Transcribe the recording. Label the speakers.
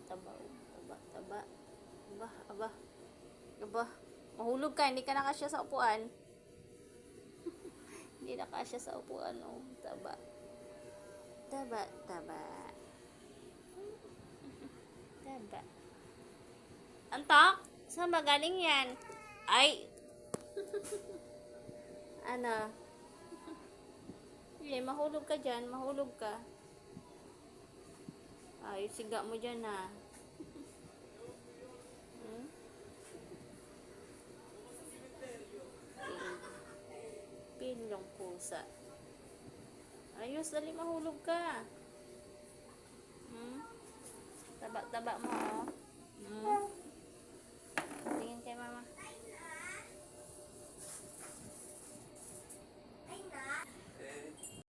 Speaker 1: Taba, oh. Taba, taba. Aba, aba. Aba. Mahulog ka, hindi ka nakasya sa upuan. Hindi nakasya sa upuan, oh. Taba. Taba, taba. Taba. Antok? Saan ba galing yan? Ay! Ano? Hindi, mahulog ka dyan. Mahulog ka. Ay, siga mo dyan, ha. Hmm? Pilong pusa. Ayos, dali mahulog ka. Hmm? Taba-taba mo, oh. Hmm?